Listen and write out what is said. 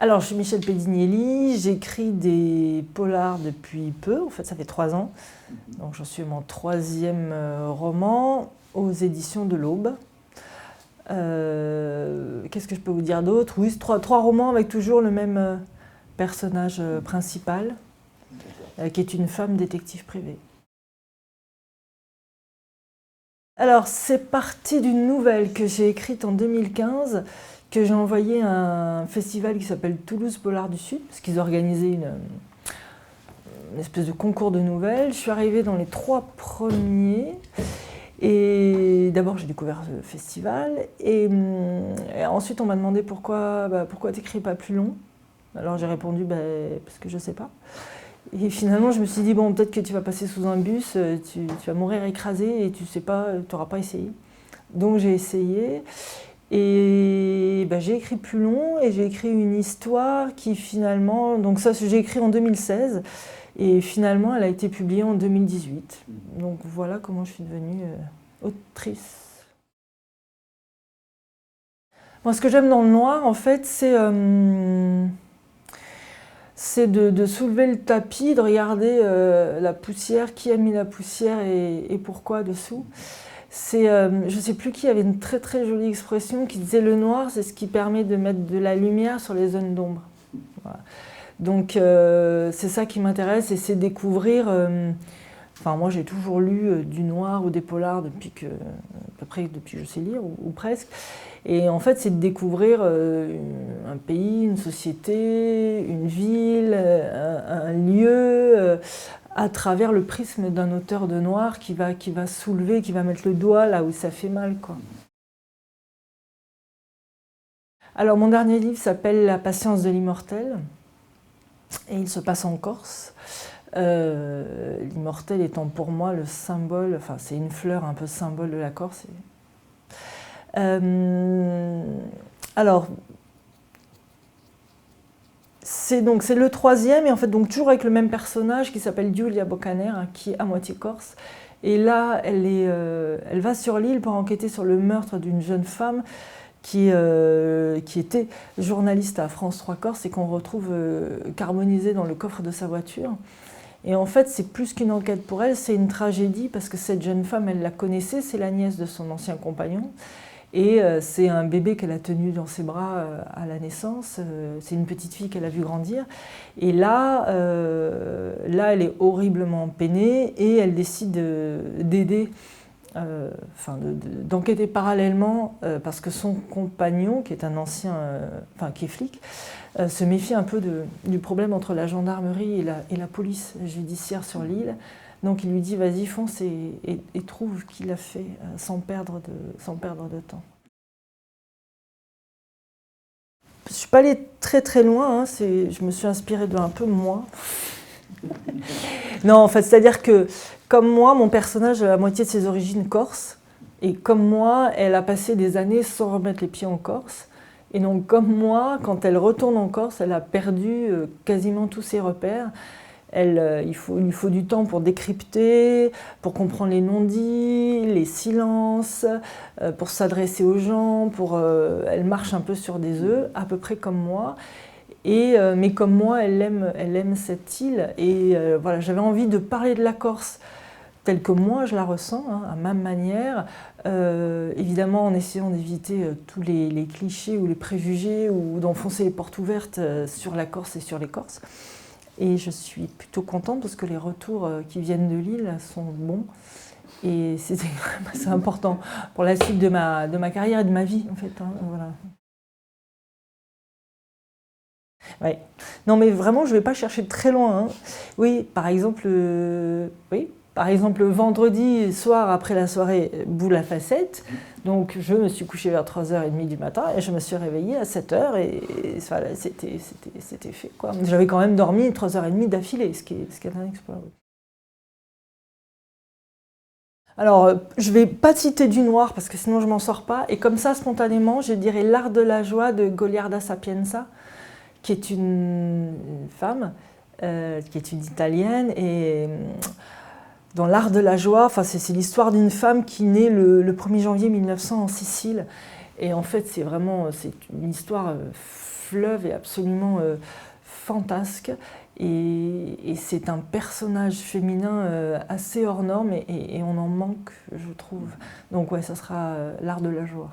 Alors, je suis Michèle Pedinielli, j'écris des polars depuis peu, en fait ça fait 3 ans. Donc j'en suis à mon 3e roman aux éditions de l'Aube. Qu'est-ce que je peux vous dire d'autre? Oui, c'est 3 romans avec toujours le même personnage principal, qui est une femme détective privée. Alors, c'est parti d'une nouvelle que j'ai écrite en 2015, que j'ai envoyée à un festival qui s'appelle Toulouse Polar du Sud, parce qu'ils organisaient une espèce de concours de nouvelles. Je suis arrivée dans les 3 premiers, et d'abord j'ai découvert ce festival, et ensuite on m'a demandé pourquoi t'écris pas plus long. Alors j'ai répondu parce que je sais pas. Et finalement, je me suis dit, bon, peut-être que tu vas passer sous un bus, tu vas mourir écrasé et tu sais pas, tu n'auras pas essayé. Donc j'ai essayé et j'ai écrit plus long et j'ai écrit une histoire qui finalement, donc ça j'ai écrit en 2016 et finalement elle a été publiée en 2018. Donc voilà comment je suis devenue autrice. Moi, ce que j'aime dans le noir, en fait, c'est de soulever le tapis, de regarder la poussière, qui a mis la poussière et pourquoi dessous. Je ne sais plus qui avait une très très jolie expression qui disait le noir, c'est ce qui permet de mettre de la lumière sur les zones d'ombre. Voilà. Donc c'est ça qui m'intéresse et c'est découvrir. Enfin, moi j'ai toujours lu du noir ou des polars depuis que je sais lire ou presque. Et en fait, c'est de découvrir un pays, une société, une ville, un lieu, à travers le prisme d'un auteur de noir qui va soulever, qui va mettre le doigt là où ça fait mal, quoi. Alors, mon dernier livre s'appelle La patience de l'immortel, et il se passe en Corse. L'immortel étant pour moi le symbole, enfin c'est une fleur un peu symbole de la Corse. Alors, c'est le 3e, et en fait donc toujours avec le même personnage qui s'appelle Giulia Boccaner, qui est à moitié corse. Et là, elle va sur l'île pour enquêter sur le meurtre d'une jeune femme qui était journaliste à France 3 Corse et qu'on retrouve carbonisée dans le coffre de sa voiture. Et en fait, c'est plus qu'une enquête pour elle, c'est une tragédie parce que cette jeune femme, elle la connaissait, c'est la nièce de son ancien compagnon. Et c'est un bébé qu'elle a tenu dans ses bras à la naissance, c'est une petite fille qu'elle a vue grandir. Et là, elle est horriblement peinée et elle décide d'aider, d'enquêter parallèlement parce que son compagnon, qui est un ancien, qui est flic, se méfie un peu du problème entre la gendarmerie et la police judiciaire sur l'île. Donc il lui dit vas-y fonce et trouve qui l'a fait sans perdre de temps. Je ne suis pas allée très très loin, je me suis inspirée d'un peu moi. Non, en fait, c'est-à-dire que comme moi, mon personnage a la moitié de ses origines corse, et comme moi, elle a passé des années sans remettre les pieds en Corse. Et donc comme moi, quand elle retourne en Corse, elle a perdu quasiment tous ses repères. Il lui faut du temps pour décrypter, pour comprendre les non-dits, les silences, pour s'adresser aux gens, elle marche un peu sur des œufs, à peu près comme moi. Mais comme moi, elle aime cette île. Et voilà, j'avais envie de parler de la Corse telle que moi je la ressens, à ma manière, évidemment en essayant d'éviter tous les clichés ou les préjugés ou d'enfoncer les portes ouvertes sur la Corse et sur les Corses. Et je suis plutôt contente parce que les retours qui viennent de l'île sont bons. Et c'est important pour la suite de ma carrière et de ma vie, en fait. Voilà. Ouais. Non, mais vraiment, je ne vais pas chercher très loin. Oui, par exemple, vendredi soir, après la soirée boule à facettes, donc je me suis couchée vers 3h30 du matin et je me suis réveillée à 7h et voilà, c'était fait, quoi. J'avais quand même dormi 3h30 d'affilée, ce qui est un exploit. Oui. Alors, je ne vais pas citer du noir parce que sinon je ne m'en sors pas. Et comme ça, spontanément, je dirais L'Art de la joie de Goliarda Sapienza, qui est une femme, qui est une Italienne. Et dans L'Art de la joie, c'est l'histoire d'une femme qui naît le 1er janvier 1900 en Sicile. Et en fait, c'est une histoire fleuve est absolument fantasque. Et c'est un personnage féminin assez hors norme et on en manque, je trouve. Donc ouais, ça sera l'art de la joie.